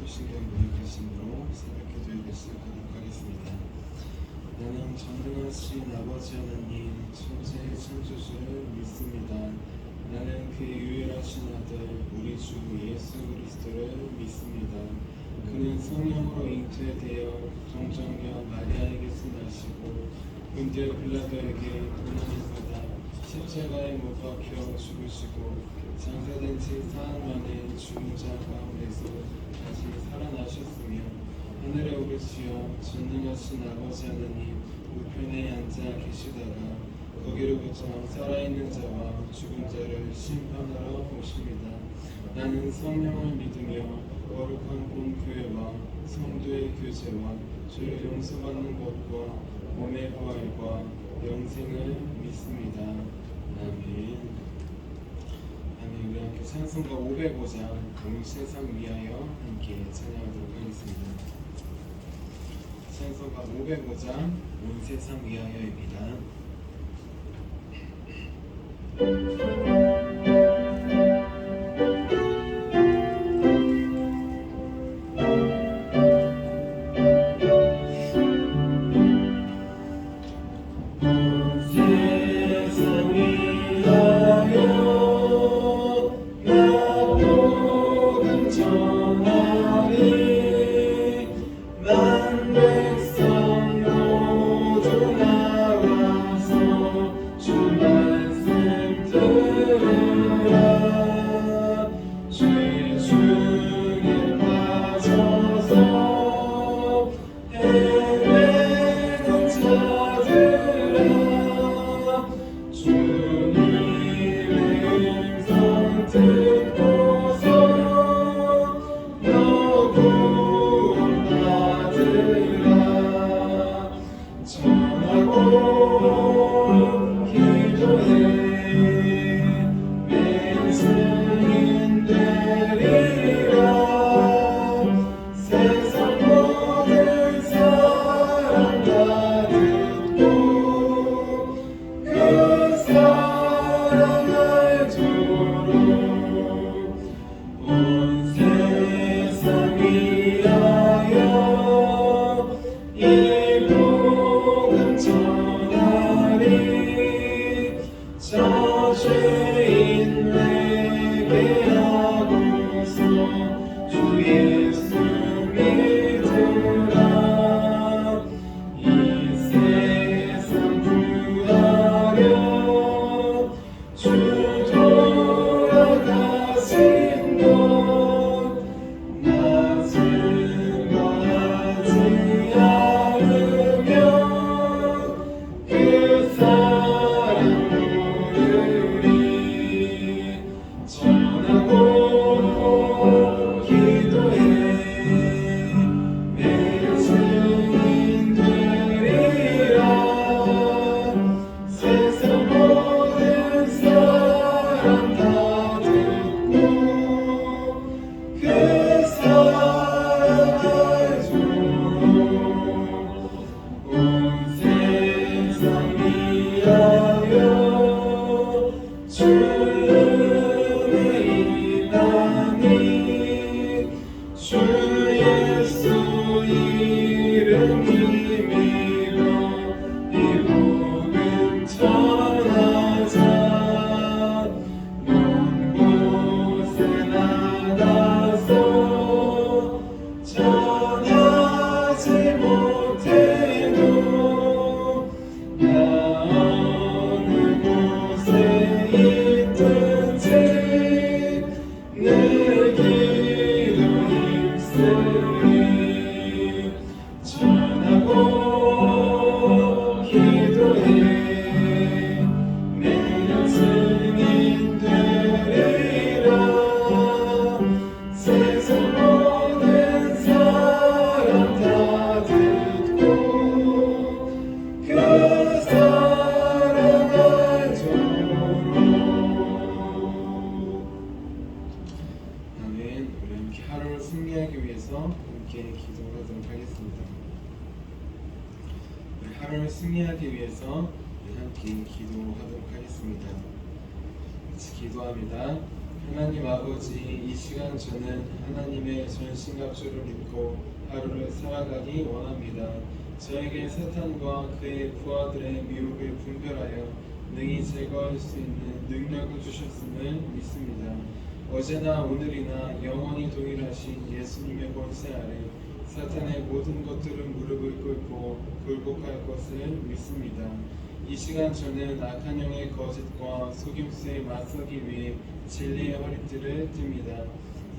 성신경 고백하심으로 새벽 기도회를 시작하도록 하겠습니다. 나는 전능하신 아버지 하나님 천지의 창조주를 믿습니다. 나는 그의 유일하신 아들 우리 주 예수 그리스도를 믿습니다. 그는 성령으로 잉태되어 동정녀 마리아에게서 나시고 본디오 빌라도에게 고난을 받아 십자가에 못 박혀 죽으시고 장사된 지 사흘 만에 죽은 자 가운데서 다시 살아나셨으며 하늘에 오르시어 전능하신 아버지 하나님 우편에 앉아 계시다가 거기로부터 살아있는 자와 죽은 자를 심판하러 오십니다. 나는 성령을 믿으며 거룩한 본교회와 성도의 교제와 죄를 용서받는 것과 몸의 부활과 영생을 믿습니다. 아멘. 아멘. 우리 함께 찬송가 505장 온 세상 위하여 함께 찬양하도록 하겠습니다. 찬송가 505장 온 세상 위하여입니다. 하루를 승리하기 위해서 함께 기도하도록 하겠습니다. 같이 기도합니다. 하나님 아버지, 이 시간 저는 하나님의 전신갑주를 입고 하루를 살아가기 원합니다. 저에게 사탄과 그의 부하들의 미혹을 분별하여 능히 제거할 수 있는 능력을 주셨음을 믿습니다. 어제나 오늘이나 영원히 동일하신 예수님의 권세 아래 사탄의 모든 것들은 무릎을 꿇고 굴복할 것을 믿습니다. 이 시간 저는 악한 영의 거짓과 속임수에 맞서기 위해 진리의 허리띠를 듭니다.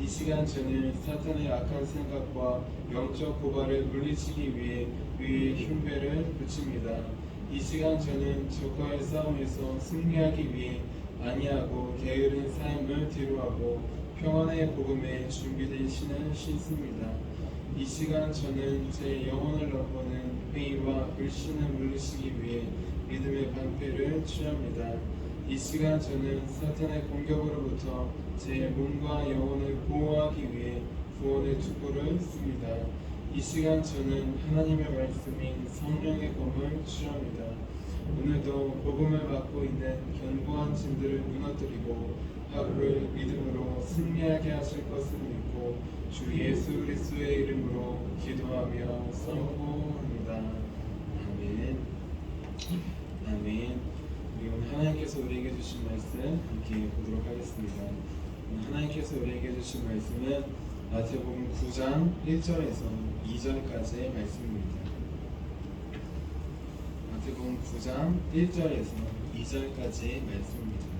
이 시간 저는 사탄의 악한 생각과 영적 고발을 물리치기 위해 위에 흉배를 붙입니다. 이 시간 저는 적과의 싸움에서 승리하기 위해 안이하고 게으른 삶을 뒤로하고 평안의 복음에 준비된 신을 신습니다. 이 시간 저는 제 영혼을 넘보는 회의와 불신을 물리치기 위해 믿음의 방패를 취합니다. 이 시간 저는 사탄의 공격으로부터 제 몸과 영혼을 보호하기 위해 구원의 투구를 씁니다. 이 시간 저는 하나님의 말씀인 성령의 검을 취합니다. 오늘도 복음을 받고 있는 견고한 짐들을 무너뜨리고 하루를 믿음으로 승리하게 하실 것을 믿고 주 예수 그리스도의 이름으로 기도하며 선포합니다. 아멘. 아멘. 우리 오늘 하나님께서 우리에게 주신 말씀 함께 보도록 하겠습니다. 오늘 하나님께서 우리에게 주신 말씀은 마태복음 9장 1절에서 2절까지의 말씀입니다. 마태복음 9장 1절에서 2절까지의 말씀입니다.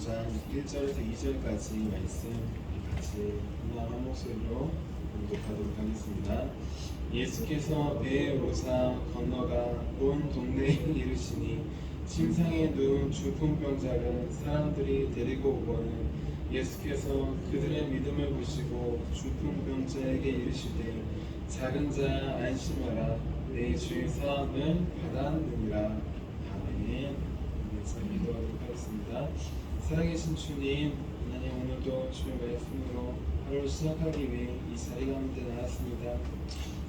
장 1절에서 2절까지 말씀 같이 한 목소리로 공독하도록 하겠습니다. 예수께서 배에 오사 건너가 온 동네에 이르시니 침상에 누운 중풍병자를 사람들이 데리고 오거늘 예수께서 그들의 믿음을 보시고 중풍병자에게 이르시되 작은 자야 안심하라 내 주의 사함을 받았느니라. 아멘. 기도하도록 하겠습니다. 살아계신 주님, 하나님 오늘도 주의 말씀으로 하루를 시작하기 위해 이 자리 가운데 나왔습니다.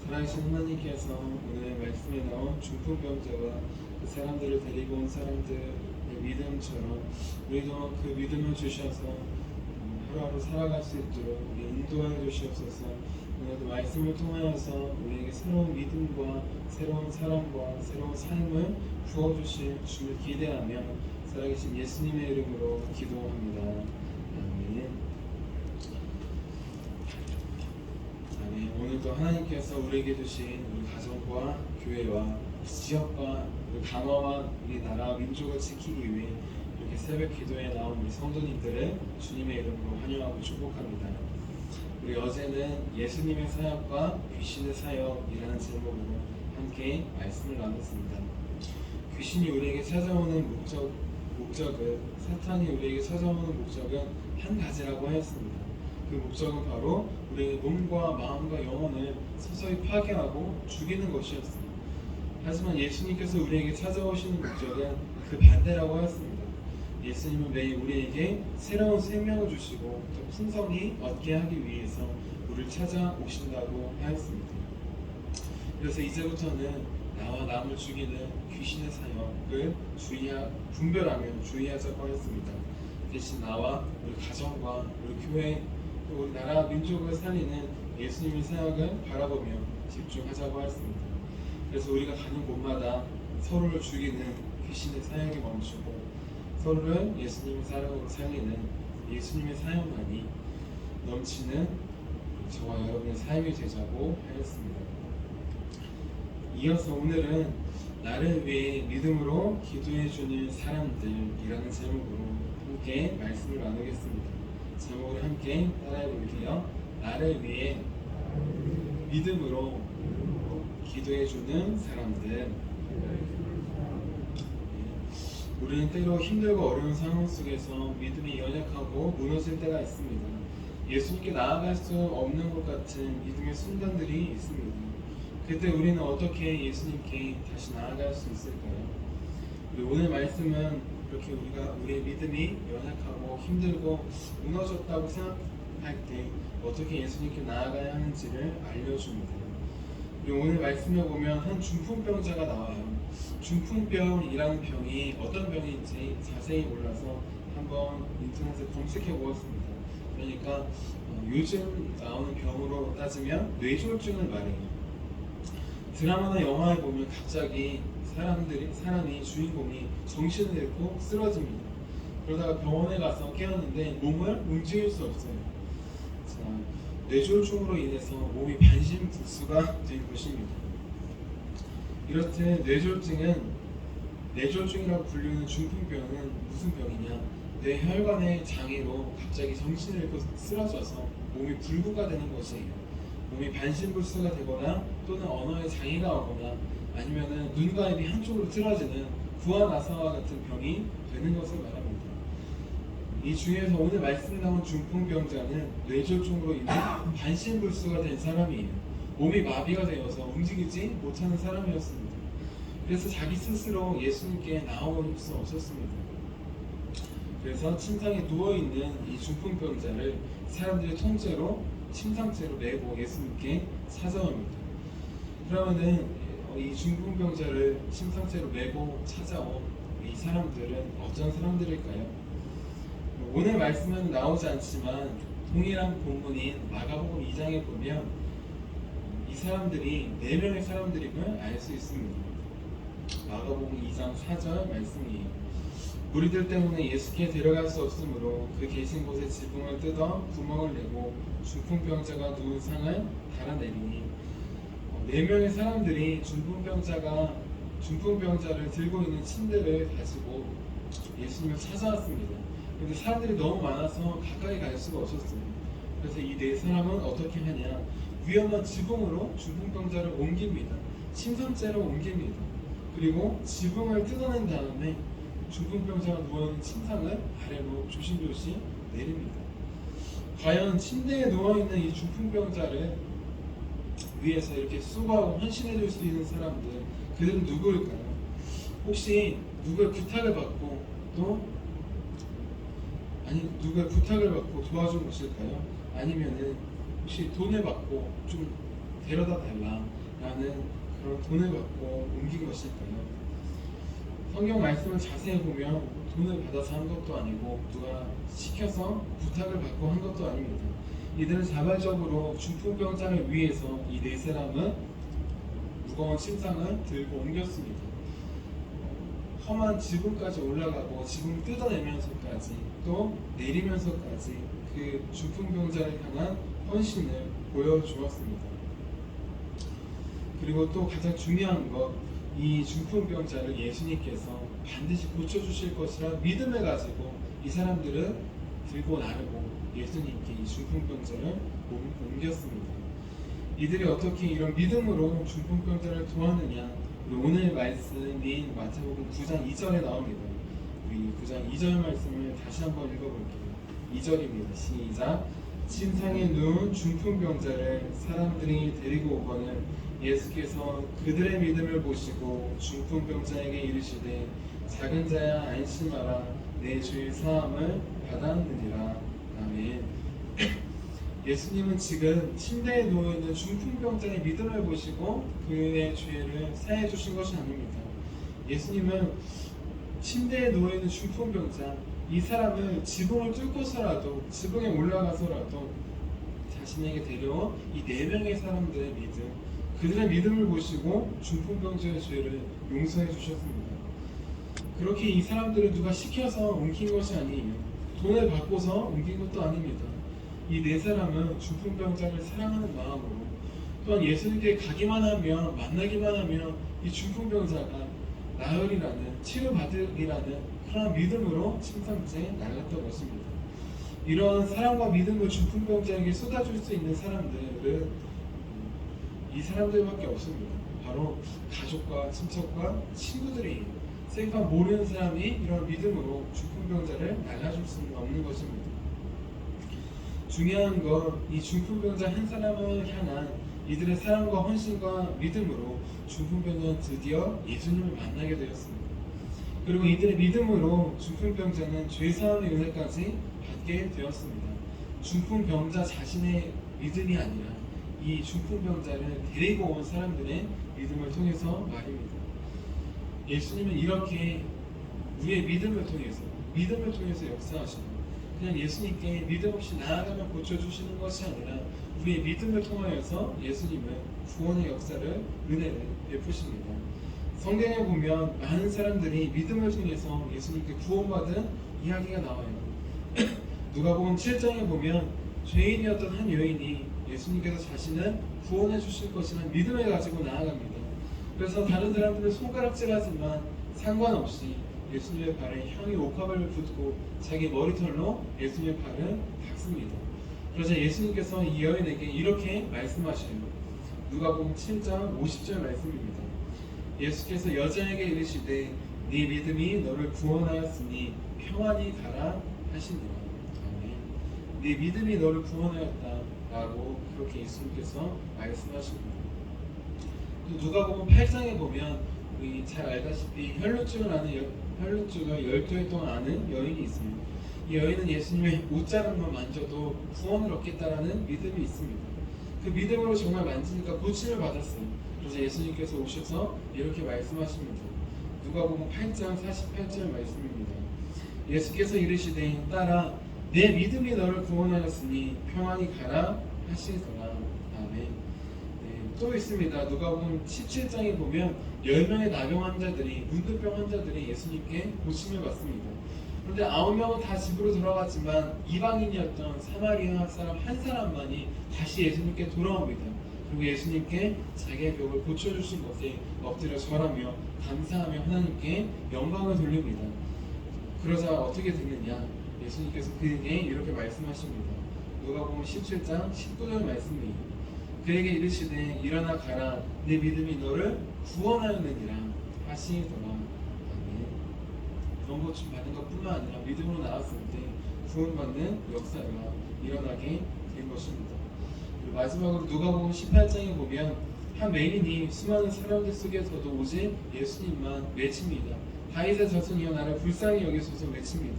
살아계신 하나님께서 오늘 말씀에 나온 중풍병자와 그 사람들을 데리고 온 사람들의 믿음처럼 우리도 그 믿음을 주셔서 하루하루 살아갈 수 있도록 우리 인도하여 주시옵소서. 오늘도 말씀을 통하여서 우리에게 새로운 믿음과 새로운 사랑과 새로운 삶을 부어주실 주를 기대하며 살아계신 예수님의 이름으로 기도합니다. 아멘. 아멘. 오늘도 하나님께서 우리에게 주신 우리 가정과 교회와 지역과 우리 강화와 우리 나라 민족을 지키기 위해 이렇게 새벽 기도에 나온 우리 성도님들을 주님의 이름으로 환영하고 축복합니다. 우리 어제는 예수님의 사역과 귀신의 사역이라는 제목으로 함께 말씀을 나눴습니다. 귀신이 우리에게 찾아오는 목적은 사탄이 우리에게 찾아오는 목적은 한 가지라고 하였습니다. 그 목적은 바로 우리의 몸과 마음과 영혼을 서서히 파괴하고 죽이는 것이었습니다. 하지만 예수님께서 우리에게 찾아오시는 목적은 그 반대라고 하였습니다. 예수님은 매일 우리에게 새로운 생명을 주시고 더 풍성히 얻게 하기 위해서 우리를 찾아오신다고 하였습니다. 그래서 이제부터는 나와 남을 죽이는 귀신의 사역을 분별하며 주의하자고 하였습니다. 대신 나와 우리 가정과 우리 교회 또 우리 나라 민족을 살리는 예수님의 사역을 바라보며 집중하자고 하였습니다. 그래서 우리가 가는 곳마다 서로를 죽이는 귀신의 사역이 멈추고 서로를 예수님의 사랑으로 살리는 예수님의 사역만이 넘치는 저와 여러분의 삶이 되자고 하였습니다. 이어서 오늘은 나를 위해 믿음으로 기도해주는 사람들이라는 제목으로 함께 말씀을 나누겠습니다. 제목을 함께 따라해볼게요. 나를 위해 믿음으로 기도해주는 사람들. 우리는 때로 힘들고 어려운 상황 속에서 믿음이 연약하고 무너질 때가 있습니다. 예수님께 나아갈 수 없는 것 같은 믿음의 순간들이 있습니다. 그때 우리는 어떻게 예수님께 다시 나아갈 수 있을까요? 오늘 말씀은 이렇게 우리의 믿음이 연약하고 힘들고 무너졌다고 생각할 때 어떻게 예수님께 나아가야 하는지를 알려줍니다. 그리고 오늘 말씀에 보면 한 중풍병자가 나와요. 중풍병이라는 병이 어떤 병인지 자세히 몰라서 한번 인터넷에 검색해 보았습니다. 그러니까 요즘 나오는 병으로 따지면 뇌졸중을 말해요. 드라마나 영화에 보면 갑자기 사람이 주인공이 정신을 잃고 쓰러집니다. 그러다가 병원에 가서 깨었는데 몸을 움직일 수 없어요. 자, 뇌졸중으로 인해서 몸이 반신불수가 된 것입니다. 이렇듯 뇌졸중이라고 불리는 중풍병은 무슨 병이냐? 뇌혈관의 장애로 갑자기 정신을 잃고 쓰러져서 몸이 불구가 되는 것이에요. 몸이 반신불수가 되거나 또는 언어에 장애가 오거나 아니면은 눈과 입이 한쪽으로 틀어지는 구아나사와 같은 병이 되는 것을 말합니다. 이 중에서 오늘 말씀에 나온 중풍병자는 뇌졸중으로 인해 반신불수가 된 사람이에요. 몸이 마비가 되어서 움직이지 못하는 사람이었습니다. 그래서 자기 스스로 예수님께 나올 수 없었습니다. 그래서 침상에 누워있는 이 중풍병자를 사람들의 통째로 침상째로 메고 예수님께 찾아옵니다. 그러면은 이 중풍병자를 침상째로 메고 찾아온 이 사람들은 어떤 사람들일까요? 오늘 말씀은 나오지 않지만 동일한 본문인 마가복음 2장에 보면 이 사람들이 4명의 사람들임을 알 수 있습니다. 마가복음 2장 4절 말씀이에요. 무리들 때문에 예수께 데려갈 수 없으므로 그 계신 곳에 지붕을 뜯어 구멍을 내고 중풍병자가 누운 상을 달아내리니 4명의 사람들이 중풍병자를 들고 있는 침대를 가지고 예수님을 찾아왔습니다. 그런데 사람들이 너무 많아서 가까이 갈 수가 없었어요. 그래서 이 4사람은 어떻게 하냐? 위험한 지붕으로 중풍병자를 옮깁니다. 침상째로 옮깁니다. 그리고 지붕을 뜯어낸 다음에 중풍병자가 누워있는 침상을 아래로 조심조심 내립니다. 과연 침대에 누워있는 이 중풍병자를 위해서 이렇게 수고하고 헌신해줄 수 있는 사람들, 그들은 누구일까요? 혹시 누구의 부탁을 받고 누구의 부탁을 받고 도와준 것일까요? 아니면은 혹시 돈을 받고 좀 데려다 달라라는 그런 돈을 받고 옮긴 것일까요? 성경 말씀을 자세히 보면 돈을 받아서 한 것도 아니고 누가 시켜서 부탁을 받고 한 것도 아닙니다. 이들은 자발적으로 중풍병자를 위해서 이 4사람은 무거운 침상을 들고 옮겼습니다. 험한 지붕까지 올라가고 지붕을 뜯어내면서까지 또 내리면서까지 그 중풍병자를 향한 헌신을 보여주었습니다. 그리고 또 가장 중요한 것, 이 중풍병자를 예수님께서 반드시 고쳐주실 것이라 믿음을 가지고 이 사람들은 들고 나르고 예수님께 이 중풍병자를 옮겼습니다. 이들이 어떻게 이런 믿음으로 중풍병자를 도왔느냐? 오늘 말씀인 마태복음 9장 2절에 나옵니다. 우리 9장 2절 말씀을 다시 한번 읽어볼게요. 2절입니다. 시작. 침상에 누운 중풍병자를 사람들이 데리고 오거늘 예수께서 그들의 믿음을 보시고 중풍병자에게 이르시되 작은 자야 안심하라 내 죄의 사함을 받았느니라. 아멘. 예수님은 지금 침대에 누워있는 중풍병자의 믿음을 보시고 그의 죄를 사해 주신 것이 아닙니다. 예수님은 침대에 누워있는 중풍병자, 이 사람을 지붕을 뚫고서라도 지붕에 올라가서라도 자신에게 데려온 이 4명의 사람들의 믿음, 그들의 믿음을 보시고 중풍병자의 죄를 용서해 주셨습니다. 그렇게 이 사람들을 누가 시켜서 옮긴 것이 아니에요. 돈을 받고서 옮긴 것도 아닙니다. 이 4사람은 중풍병자를 사랑하는 마음으로 또한 예수님께 가기만 하면 만나기만 하면 이 중풍병자가 나으리라는 치료받으리라는 그런 믿음으로 침상째에 날랐던 것입니다. 이런 사랑과 믿음을 중풍병자에게 쏟아줄 수 있는 사람들은 이 사람들밖에 없습니다. 바로 가족과 친척과 친구들이 생판 모르는 사람이 이런 믿음으로 중풍병자를 날라줄 수는 없는 것입니다. 중요한 건 이 중풍병자 한 사람을 향한 이들의 사랑과 헌신과 믿음으로 중풍병자는 드디어 예수님을 만나게 되었습니다. 그리고 이들의 믿음으로 중풍병자는 죄사함의 은혜까지 받게 되었습니다. 중풍병자 자신의 믿음이 아니라 이 중풍병자를 데리고 온 사람들의 믿음을 통해서 말입니다. 예수님은 이렇게 우리의 믿음을 통해서 역사하시고, 그냥 예수님께 믿음 없이 나아가면 고쳐주시는 것이 아니라 우리의 믿음을 통하여서 예수님은 구원의 역사를, 은혜를 베푸십니다. 성경에 보면 많은 사람들이 믿음을 통해서 예수님께 구원받은 이야기가 나와요. 누가복음 7장에 보면 죄인이었던 한 여인이 예수님께서 자신을 구원해 주실 것이라는 믿음을 가지고 나아갑니다. 그래서 다른 사람들은 손가락질하지만 상관없이 예수님의 발에 향유 옥합을 붓고 자기 머리털로 예수님의 발을 닦습니다. 그러자 예수님께서 이 여인에게 이렇게 말씀하셔요. 누가복음 7장 50절 말씀입니다. 예수께서 여자에게 이르시되 네 믿음이 너를 구원하였으니 평안히 가라 하시니라. 아멘. 네 믿음이 너를 구원하였다 라고 그렇게 예수님께서 말씀하십니다. 또 누가복음 8장에 보면 우리 잘 알다시피 혈루증을 12해 동안 앓는 여인이 있습니다. 이 여인은 예수님의 옷자락만 만져도 구원을 얻겠다라는 믿음이 있습니다. 그 믿음으로 정말 만지니까 고침을 받았어요. 그래서 예수님께서 오셔서 이렇게 말씀하십니다. 누가복음 8장 48절 말씀입니다. 예수께서 이르시되 딸아 내 믿음이 너를 구원하였으니 평안히 가라 하시더라. 아멘. 네, 또 있습니다. 누가복음 17장에 보면 10명의 나병 환자들이, 문둥병 환자들이 예수님께 고침을 받습니다. 그런데 9명은 다 집으로 돌아갔지만 이방인이었던 사마리아 사람 한 사람만이 다시 예수님께 돌아옵니다. 그리고 예수님께 자기의 벽을 고쳐주신 것에 엎드려 절하며 감사하며 하나님께 영광을 돌립니다. 그러자 어떻게 됐느냐? 예수님께서 그에게 이렇게 말씀하십니다. 누가복음 17장 19절 말씀이에요. 그에게 이르시되 일어나 가라 내 믿음이 너를 구원하였느니라 하시더라. 아멘. 병고침 받은 것뿐만 아니라 믿음으로 나왔을 때 구원받는 역사가 일어나게 된 것입니다. 그리고 마지막으로 누가복음 18장에 보면 한 맹인이 수많은 사람들 속에서도 오직 예수님만 외칩니다. 다윗의 자손이여 나를 불쌍히 여기소서 외칩니다.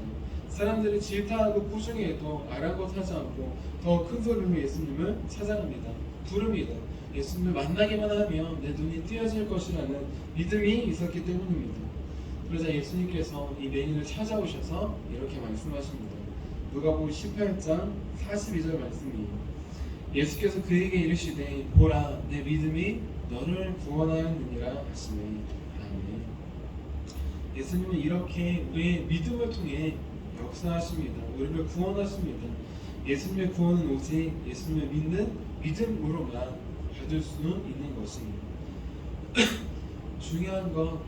사람들이 질타하고 꾸중해도 아랑곳하지 않고 더 큰 소리로 예수님을 찾아갑니다. 부릅니다. 예수님을 만나기만 하면 내 눈이 띄어질 것이라는 믿음이 있었기 때문입니다. 그러자 예수님께서 이 맹인을 찾아오셔서 이렇게 말씀하십니다. 누가복음 18장 42절 말씀이에요. 예수께서 그에게 이르시되 보라 내 믿음이 너를 구원하였느니라 하시네. 아멘. 예수님은 이렇게 우리의 믿음을 통해 역사하십니다. 우리를 구원하십니다. 예수님의 구원은 오직 예수님을 믿는 믿음으로만 받을 수는 있는 것입니다. 중요한 건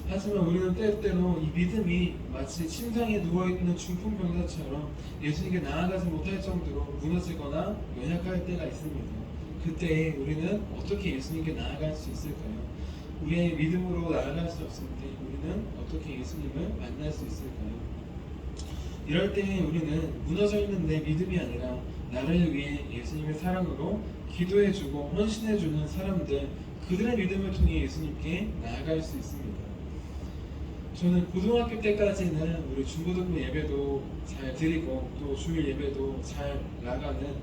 하지만 우리는 때때로 이 믿음이 마치 침상에 누워있는 중풍병자처럼 예수님께 나아가지 못할 정도로 무너지거나 연약할 때가 있습니다. 그때 우리는 어떻게 예수님께 나아갈 수 있을까요? 우리의 믿음으로 나아갈 수 없을 때 우리는 어떻게 예수님을 만날 수 있을까요? 이럴 때 우리는 무너져 있는 내 믿음이 아니라 나를 위해 예수님의 사랑으로 기도해주고 헌신해주는 사람들, 그들의 믿음을 통해 예수님께 나아갈 수 있습니다. 저는 고등학교 때까지는 우리 중고등부 예배도 잘 드리고 또 주일 예배도 잘 나가는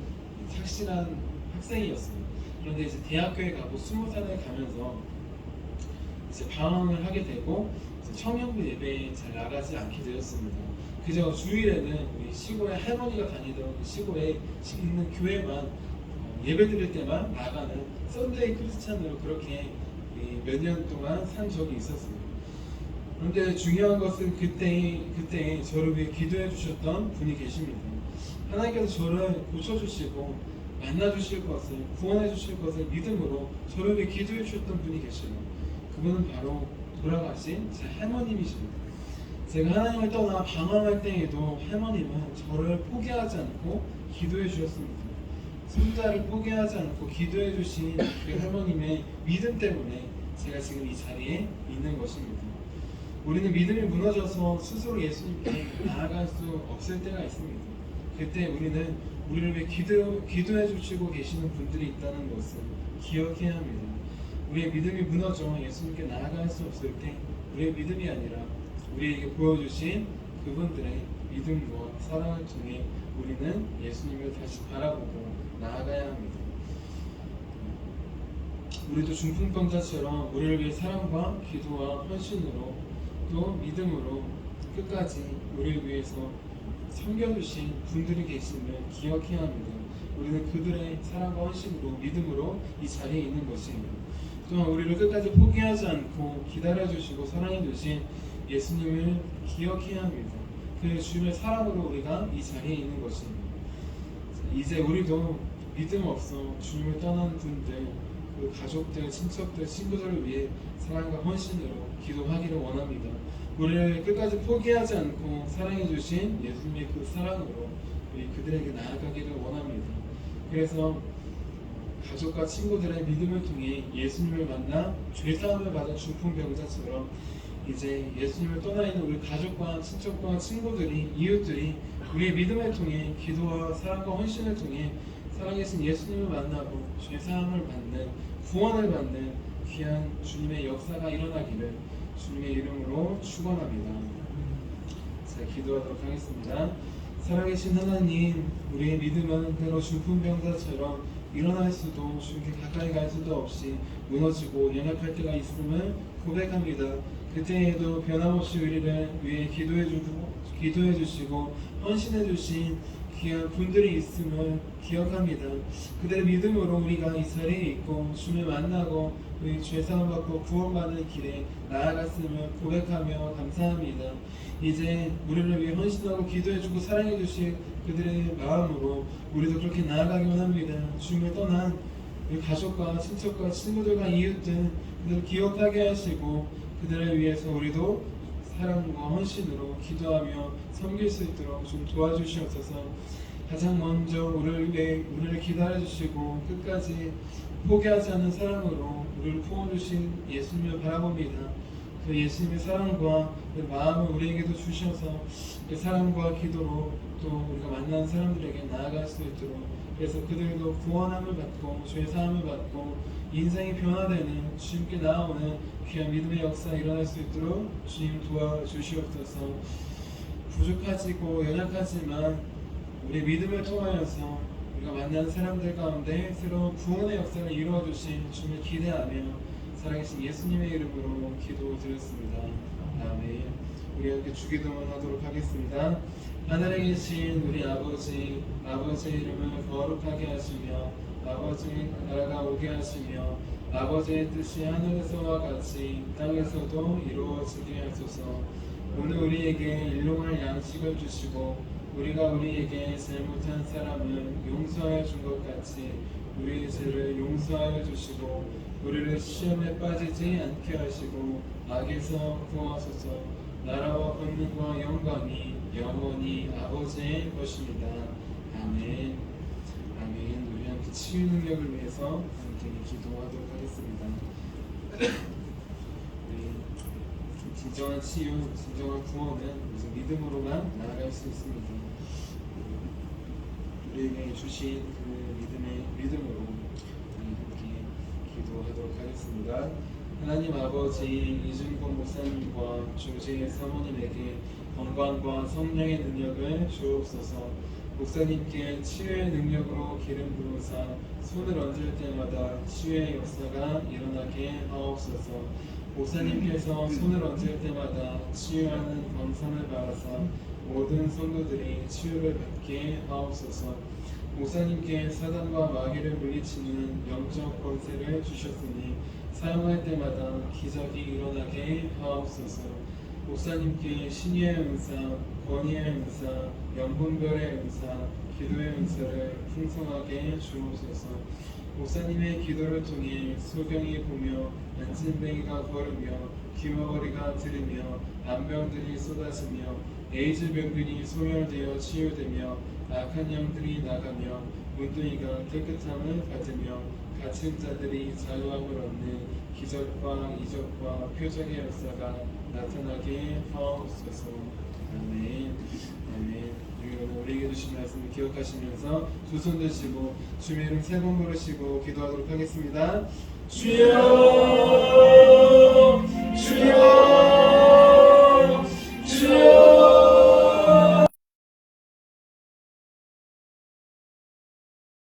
착실한 학생이었어요. 그런데 이제 대학교에 가고 20살에 가면서 이제 방황을 하게 되고 이제 청년부 예배에 잘 나가지 않게 되었습니다. 그저 주일에는 우리 시골에 할머니가 다니던 시골에 있는 교회만 예배 드릴 때만 나가는 썬데이 크리스찬으로 그렇게 몇 년 동안 산 적이 있었어요. 그런데 중요한 것은 그때 저를 위해 기도해 주셨던 분이 계십니다. 하나님께서 저를 고쳐주시고 만나주실 것을, 구원해 주실 것을 믿음으로 저를 위해 기도해 주셨던 분이 계셔요. 그분은 바로 돌아가신 제 할머님이십니다. 제가 하나님을 떠나 방황할 때에도 할머님은 저를 포기하지 않고 기도해 주셨습니다. 손자를 포기하지 않고 기도해 주신 그 할머님의 믿음 때문에 제가 지금 이 자리에 있는 것입니다. 우리는 믿음이 무너져서 스스로 예수님께 나아갈 수 없을 때가 있습니다. 그때 우리는 우리를 위해 기도해 주시고 계시는 분들이 있다는 것을 기억해야 합니다. 우리의 믿음이 무너져 예수님께 나아갈 수 없을 때 우리의 믿음이 아니라 우리에게 보여주신 그분들의 믿음과 사랑을 통해 우리는 예수님을 다시 바라보고 나아가야 합니다. 우리도 중풍병자처럼 우리를 위해 사랑과 기도와 헌신으로 또 믿음으로 끝까지 우리를 위해서 섬겨주신 분들이 계심을 기억해야 합니다. 우리는 그들의 사랑과 헌신으로 믿음으로 이 자리에 있는 것입니다. 또한 우리를 끝까지 포기하지 않고 기다려주시고 사랑해주신 예수님을 기억해야 합니다. 그 주님의 사랑으로 우리가 이 자리에 있는 것입니다. 이제 우리도 믿음 없어 주님을 떠난 분들, 그 가족들, 친척들, 친구들을 위해 사랑과 헌신으로 기도하기를 원합니다. 우리를 끝까지 포기하지 않고 사랑해주신 예수님의 그 사랑으로 우리 그들에게 나아가기를 원합니다. 그래서 가족과 친구들의 믿음을 통해 예수님을 만나 죄사함을 받은 중풍병자처럼 이제 예수님을 떠나 있는 우리 가족과 친척과 친구들이, 이웃들이 우리의 믿음을 통해 기도와 사랑과 헌신을 통해 살아계신 예수님을 만나고 죄사함을 받는, 구원을 받는 귀한 주님의 역사가 일어나기를 주님의 이름으로 축원합니다. 자, 기도하도록 하겠습니다. 살아계신 하나님, 우리의 믿음은 때로 중풍병자처럼 일어날 수도 주님께 가까이 갈 수도 없이 무너지고 연약할 때가 있음을 고백합니다. 그때에도 변함없이 우리를 위해 기도해 주시고 헌신해 주신 귀한 분들이 있음을 기억합니다. 그들의 믿음으로 우리가 이 자리에 있고 주님을 만나고 우리 죄사함 받고 구원받는 길에 나아갔음을 고백하며 감사합니다. 이제 우리를 위해 헌신하고 기도해주고 사랑해주신 그들의 마음으로 우리도 그렇게 나아가기만 합니다. 주님을 떠난 우리 가족과 친척과 친구들과 이웃들, 그들을 기억하게 하시고 그들을 위해서 우리도 사랑과 헌신으로 기도하며 섬길 수 있도록 좀 도와주시옵소서. 가장 먼저 우리를 기다려주시고 끝까지 포기하지 않는 사랑으로 우리를 품어주신 예수님을 바라봅니다. 그 예수님의 사랑과 그 마음을 우리에게도 주셔서 그 사랑과 기도로 또 우리가 만난 사람들에게 나아갈 수 있도록, 그래서 그들도 구원함을 받고 죄사함을 받고 인생이 변화되는 주님께 나아오는 귀한 믿음의 역사 일어날 수 있도록 주님 도와주시옵소서. 부족하지고 연약하지만 우리 믿음을 통하여서 우리가 만나는 사람들 가운데 새로운 구원의 역사를 이루어주신 주님을 기대하며 살아계신 예수님의 이름으로 기도드렸습니다. 아멘. 우리 함께 주기도문 하도록 하겠습니다. 하늘에 계신 우리 아버지, 아버지의 이름을 거룩하게 하시며 아버지의 나라가 오게 하시며 아버지의 뜻이 하늘에서와 같이 땅에서도 이루어지게 하소서. 오늘 우리에게 일용할 양식을 주시고 우리가 우리에게 잘못한 사람을 용서하여 준 것 같이 우리의 죄를 용서하여 주시고 우리를 시험에 빠지지 않게 하시고 악에서 구하소서. 나라와 권능과 영광이 영원히 아버지의 것입니다. 아멘. 아멘. 우리 함께 치유 능력을 위해서 함께 기도하도록 하겠습니다. 우리 진정한 치유, 진정한 구원은 우선 믿음으로만 나아갈 수 있습니다. 우리에게 주신 그 믿음으로 함께 기도하도록 하겠습니다. 하나님 아버지, 이준권 목사님과 중재의 사모님에게 건강과 성령의 능력을 주옵소서. 목사님께 치유의 능력으로 기름 부으사 손을 얹을 때마다 치유의 역사가 일어나게 하옵소서. 목사님께서 손을 얹을 때마다 치유하는 광선을 받아서 모든 성도들이 치유를 받게 하옵소서. 목사님께 사단과 마귀를 물리치는 영적 권세를 주셨으니 사용할 때마다 기적이 일어나게 하옵소서. 목사님께 신의의 은사, 권위의 은사, 영분별의 은사, 기도의 은사를 풍성하게 주옵소서. 목사님의 기도를 통해 소경이 보며 안진뱅이가 걸으며 귀머거리가 들으며 암병들이 쏟아지며 에이즈 병균이 소멸되어 치유되며 악한 영들이 나가며 문둥이가 깨끗함을 받으며 갇힌 자들이 자유함을 얻는 기적과 이적과 표적의 역사가 나타나게 하옵소서. 아멘. 아멘. 우리에게 주신 말씀을 기억하시면서 두 손 드시고 주님의 이름 세 번 부르시고 기도하도록 하겠습니다. 주여, 주여.